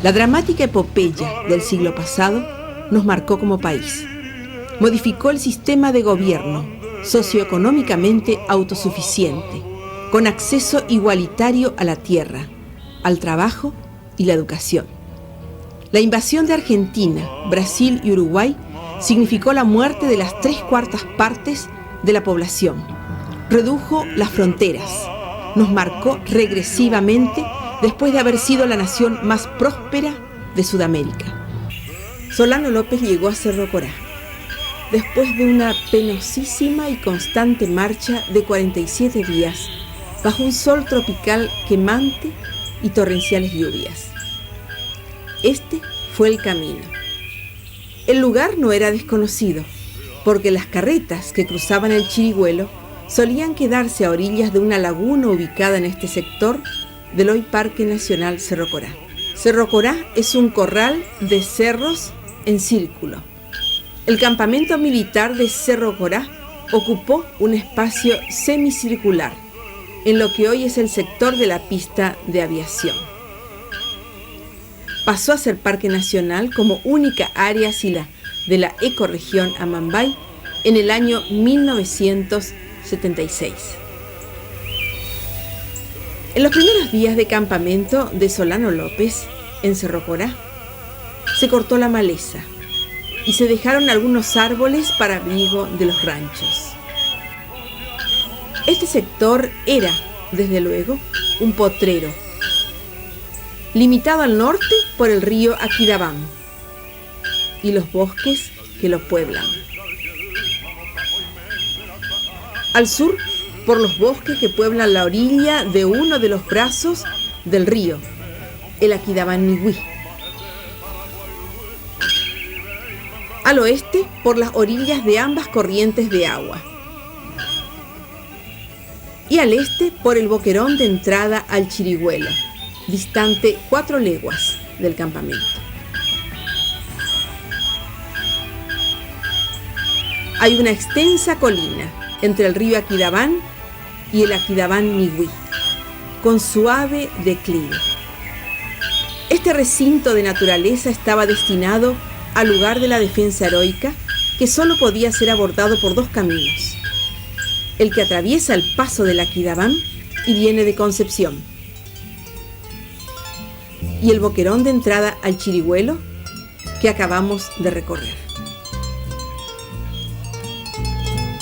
La dramática epopeya del siglo pasado nos marcó como país. Modificó el sistema de gobierno, socioeconómicamente autosuficiente, con acceso igualitario a la tierra, al trabajo y la educación. La invasión de Argentina, Brasil y Uruguay significó la muerte de las 3/4 partes de la población. Redujo las fronteras, nos marcó regresivamente después de haber sido la nación más próspera de Sudamérica. Solano López llegó a Cerro Corá, después de una penosísima y constante marcha de 47 días, bajo un sol tropical quemante y torrenciales lluvias. Este fue el camino. El lugar no era desconocido, porque las carretas que cruzaban el Chirigüelo solían quedarse a orillas de una laguna ubicada en este sector del hoy Parque Nacional Cerro Corá. Cerro Corá es un corral de cerros en círculo. El campamento militar de Cerro Corá ocupó un espacio semicircular, en lo que hoy es el sector de la pista de aviación. Pasó a ser Parque Nacional como única área SILA de la ecorregión Amambay en el año 1976. En los primeros días de campamento de Solano López en Cerro Corá, se cortó la maleza y se dejaron algunos árboles para abrigo de los ranchos. Este sector era, desde luego, un potrero, limitado al norte por el río Aquidabán y los bosques que lo pueblan. Al sur, por los bosques que pueblan la orilla de uno de los brazos del río, el Aquidabán Nihuí. Al oeste, por las orillas de ambas corrientes de agua. Y al este, por el boquerón de entrada al Chirigüelo, distante 4 leguas del campamento. Hay una extensa colina entre el río Aquidabán y el Aquidabán Nihuí, con suave declive. Este recinto de naturaleza estaba destinado al lugar de la defensa heroica, que solo podía ser abordado por 2 caminos: el que atraviesa el paso del Aquidabán y viene de Concepción, y el boquerón de entrada al Chirigüelo que acabamos de recorrer.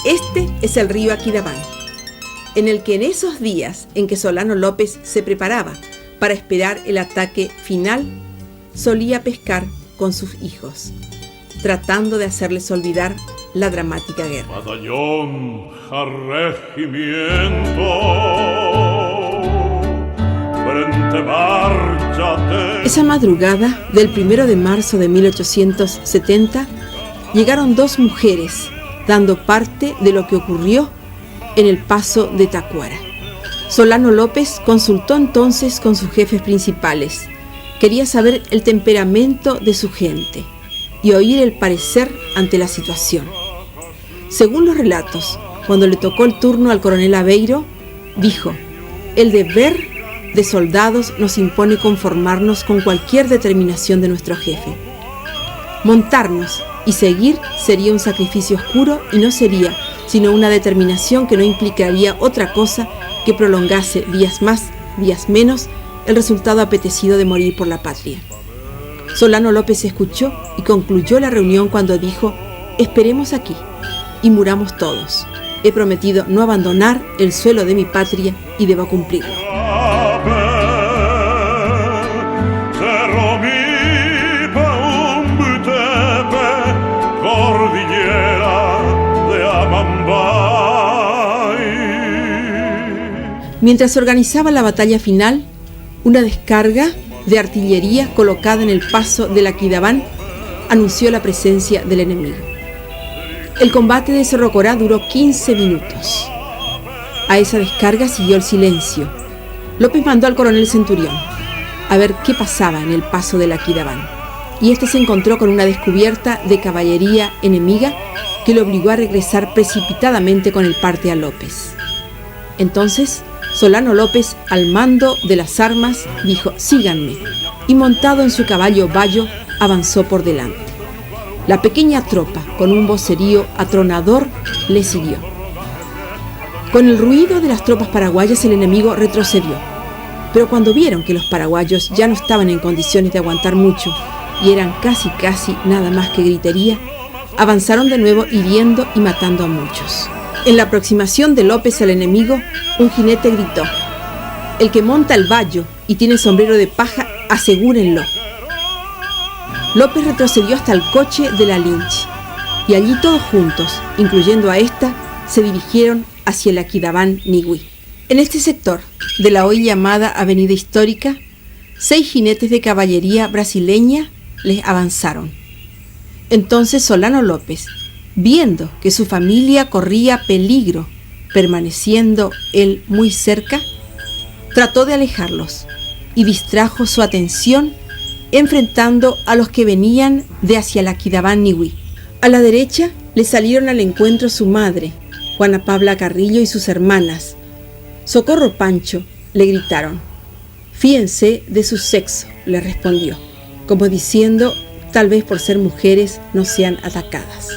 Este es el río Aquidabán, en el que en esos días en que Solano López se preparaba para esperar el ataque final, solía pescar con sus hijos, tratando de hacerles olvidar la dramática guerra. Batallón al regimiento, frente márchate. Esa madrugada del 1 de marzo de 1870 llegaron 2 mujeres dando parte de lo que ocurrió en el paso de Tacuara. Solano López consultó entonces con sus jefes principales. Quería saber el temperamento de su gente y oír el parecer ante la situación. Según los relatos, cuando le tocó el turno al coronel Aveiro, dijo: el deber de soldados nos impone conformarnos con cualquier determinación de nuestro jefe. Montarnos y seguir sería un sacrificio oscuro y no sería sino una determinación que no implicaría otra cosa que prolongase días más, días menos, el resultado apetecido de morir por la patria. Solano López escuchó y concluyó la reunión cuando dijo: esperemos aquí y muramos todos. He prometido no abandonar el suelo de mi patria y debo cumplirlo. Mientras se organizaba la batalla final, una descarga de artillería colocada en el paso del Aquidabán anunció la presencia del enemigo. El combate de Cerro Corá duró 15 minutos. A esa descarga siguió el silencio. López mandó al coronel Centurión a ver qué pasaba en el paso del Aquidabán. y este se encontró con una descubierta de caballería enemiga que lo obligó a regresar precipitadamente con el parte a López. Entonces, Solano López, al mando de las armas, dijo: «Síganme», y montado en su caballo Bayo, avanzó por delante. La pequeña tropa, con un vocerío atronador, le siguió. Con el ruido de las tropas paraguayas, el enemigo retrocedió. Pero cuando vieron que los paraguayos ya no estaban en condiciones de aguantar mucho y eran casi nada más que gritería, avanzaron de nuevo hiriendo y matando a muchos. En la aproximación de López al enemigo, un jinete gritó: «El que monta el Bayo y tiene sombrero de paja, asegúrenlo». López retrocedió hasta el coche de la Lynch, y allí todos juntos, incluyendo a esta, se dirigieron hacia el Aquidaván Niwi. En este sector de la hoy llamada Avenida Histórica, 6 jinetes de caballería brasileña les avanzaron. Entonces Solano López, viendo que su familia corría peligro, permaneciendo él muy cerca, trató de alejarlos y distrajo su atención enfrentando a los que venían de hacia el Aquidaván Niwi. A la derecha le salieron al encuentro su madre, Juana Pabla Carrillo, y sus hermanas. «Socorro, Pancho», le gritaron. «Fíense de su sexo», le respondió, como diciendo: «Tal vez por ser mujeres no sean atacadas».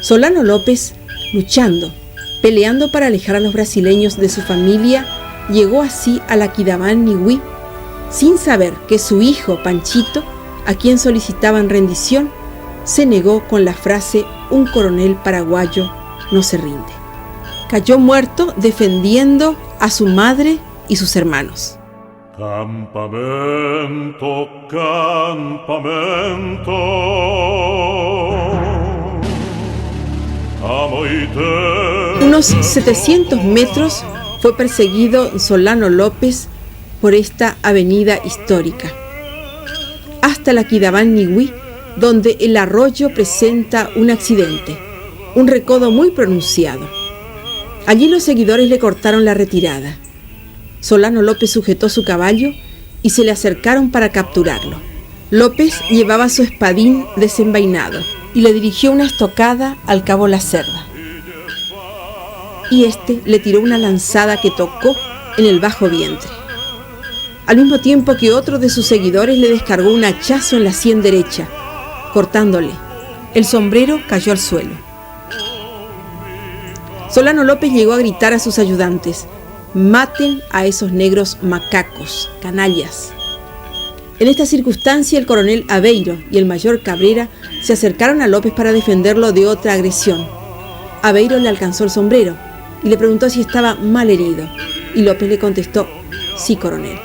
Solano López, luchando, peleando para alejar a los brasileños de su familia, llegó así al Aquidaván Niwi, sin saber que su hijo Panchito, a quien solicitaban rendición, se negó con la frase: «Un coronel paraguayo no se rinde». Cayó muerto defendiendo a su madre y sus hermanos. Campamento, campamento, amo y te... Unos 700 metros fue perseguido Solano López por esta avenida histórica, hasta el Aquidaván Niwi, donde el arroyo presenta un accidente, un recodo muy pronunciado. Allí los seguidores le cortaron la retirada. Solano López sujetó su caballo y se le acercaron para capturarlo. López llevaba su espadín desenvainado y le dirigió una estocada al cabo La Cerda. Y este le tiró una lanzada que tocó en el bajo vientre, al mismo tiempo que otro de sus seguidores le descargó un hachazo en la sien derecha, cortándole. El sombrero cayó al suelo. Solano López llegó a gritar a sus ayudantes: «Maten a esos negros macacos, canallas». En esta circunstancia, el coronel Aveiro y el mayor Cabrera se acercaron a López para defenderlo de otra agresión. Aveiro le alcanzó el sombrero y le preguntó si estaba mal herido, y López le contestó: «Sí, coronel».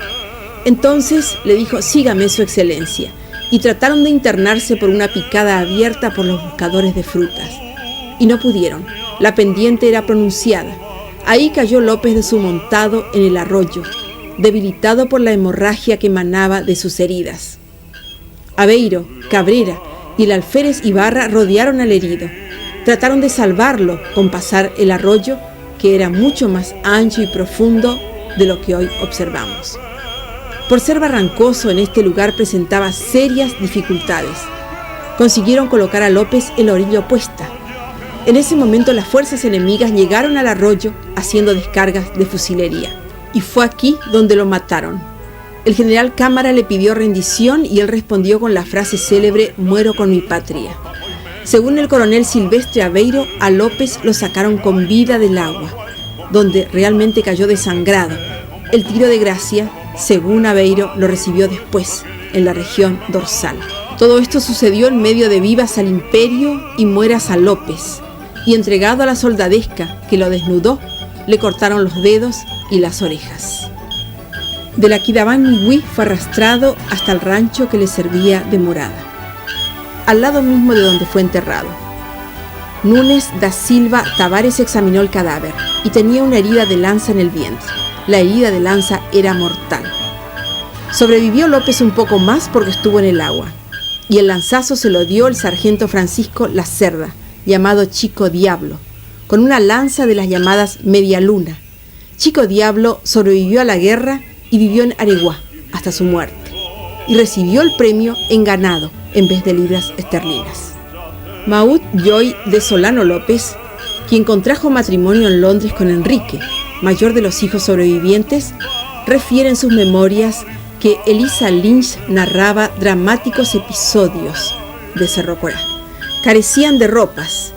Entonces le dijo: «Sígame, su excelencia», y trataron de internarse por una picada abierta por los buscadores de frutas. Y no pudieron, la pendiente era pronunciada. Ahí cayó López de su montado en el arroyo, debilitado por la hemorragia que emanaba de sus heridas. Aveiro, Cabrera y el alférez Ibarra rodearon al herido. Trataron de salvarlo con pasar el arroyo, que era mucho más ancho y profundo de lo que hoy observamos. Por ser barrancoso, en este lugar presentaba serias dificultades. Consiguieron colocar a López en la orilla opuesta. En ese momento las fuerzas enemigas llegaron al arroyo haciendo descargas de fusilería. Y fue aquí donde lo mataron. El general Cámara le pidió rendición y él respondió con la frase célebre: «Muero con mi patria». Según el coronel Silvestre Aveiro, a López lo sacaron con vida del agua, donde realmente cayó desangrado. El tiro de gracia, según Aveiro, lo recibió después, en la región dorsal. Todo esto sucedió en medio de vivas al imperio y mueras a López, y entregado a la soldadesca que lo desnudó, le cortaron los dedos y las orejas. Del Aquidaván Niwi fue arrastrado hasta el rancho que le servía de morada, al lado mismo de donde fue enterrado. Núñez da Silva Tavares examinó el cadáver y tenía una herida de lanza en el vientre. La herida de lanza era mortal. Sobrevivió López un poco más porque estuvo en el agua, y el lanzazo se lo dio el sargento Francisco La Cerda, llamado Chico Diablo, con una lanza de las llamadas Media Luna. Chico Diablo sobrevivió a la guerra y vivió en Areguá hasta su muerte. y recibió el premio en ganado en vez de libras esterlinas. Maud Joy de Solano López, quien contrajo matrimonio en Londres con Enrique, mayor de los hijos sobrevivientes, refiere en sus memorias que Eliza Lynch narraba dramáticos episodios de Cerro Corá. Carecían de ropas,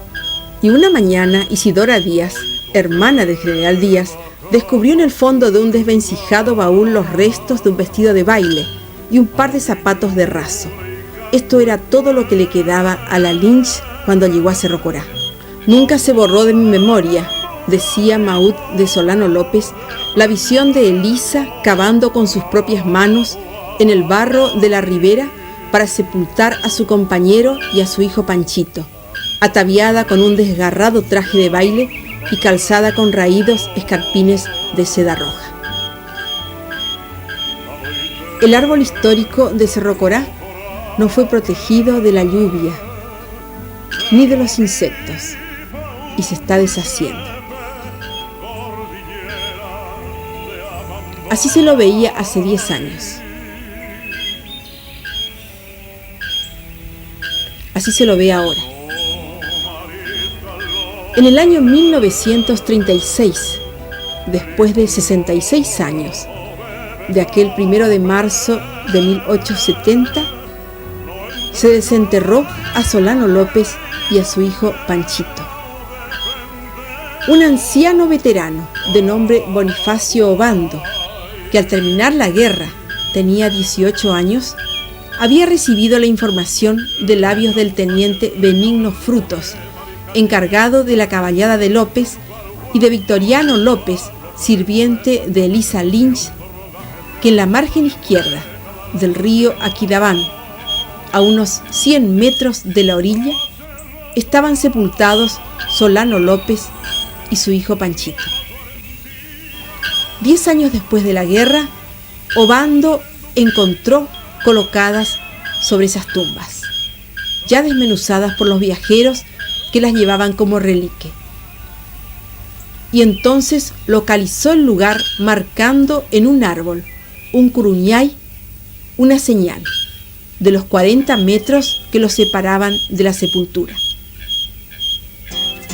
y una mañana Isidora Díaz, hermana del general Díaz, descubrió en el fondo de un desvencijado baúl los restos de un vestido de baile y un par de zapatos de raso. Esto era todo lo que le quedaba a la Lynch cuando llegó a Cerro Corá. Nunca se borró de mi memoria, decía Maud de Solano López, la visión de Eliza cavando con sus propias manos en el barro de la ribera para sepultar a su compañero y a su hijo Panchito, ataviada con un desgarrado traje de baile y calzada con raídos escarpines de seda roja. El árbol histórico de Cerro Corá no fue protegido de la lluvia ni de los insectos y se está deshaciendo. Así se lo veía hace 10 años. Así se lo ve ahora. En el año 1936, después de 66 años, de aquel 1 de marzo de 1870, se desenterró a Solano López y a su hijo Panchito. Un anciano veterano de nombre Bonifacio Obando, que al terminar la guerra tenía 18 años, había recibido la información de labios del teniente Benigno Frutos, encargado de la caballada de López, y de Victoriano López, sirviente de Eliza Lynch, que en la margen izquierda del río Aquidaván, a unos 100 metros de la orilla, estaban sepultados Solano López y su hijo Panchito. 10 años después de la guerra, Obando encontró colocadas sobre esas tumbas, ya desmenuzadas por los viajeros que las llevaban como reliquia. Y entonces localizó el lugar marcando en un árbol, un curuñay, una señal de los 40 metros que los separaban de la sepultura.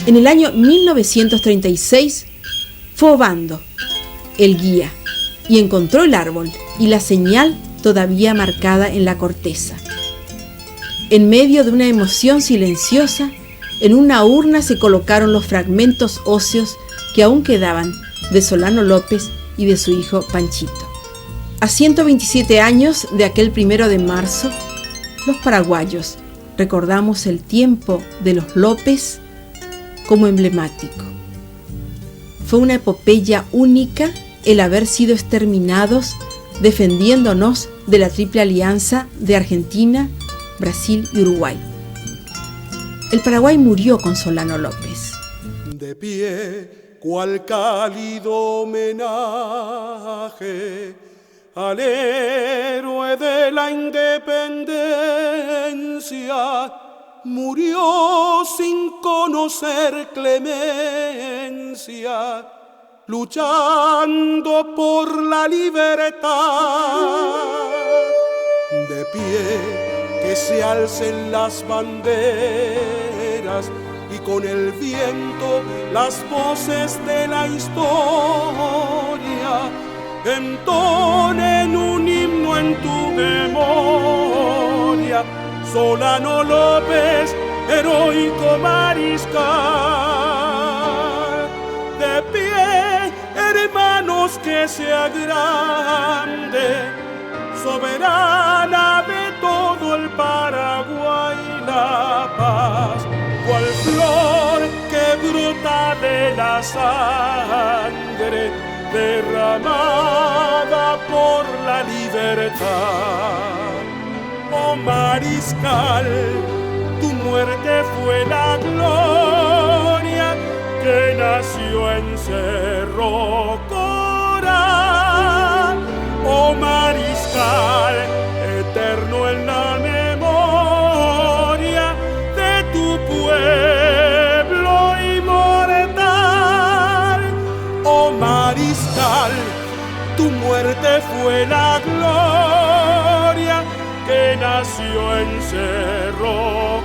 En el año 1936 fue Obando el guía y encontró el árbol y la señal todavía marcada en la corteza. En medio de una emoción silenciosa, en una urna se colocaron los fragmentos óseos que aún quedaban de Solano López y de su hijo Panchito. A 127 años de aquel 1 de marzo, los paraguayos recordamos el tiempo de los López como emblemático. Fue una epopeya única el haber sido exterminados defendiéndonos de la triple alianza de Argentina, Brasil y Uruguay. El Paraguay murió con Solano López. De pie, cual cálido homenaje al héroe de la independencia, murió sin conocer clemencia, luchando por la libertad. De pie, que se alcen las banderas y con el viento las voces de la historia entonen un himno en tu memoria. Solano López, heroico mariscal. De pie, hermanos, que se agrande, soberana de todo el Paraguay la paz, cual flor que brota de la sangre derramada por la libertad. Oh mariscal, tu muerte fue la gloria que nació en Cerro Corá. Oh mariscal, eterno en la memoria de tu pueblo inmortal. Oh mariscal, tu muerte fue la gloria que nació en Cerro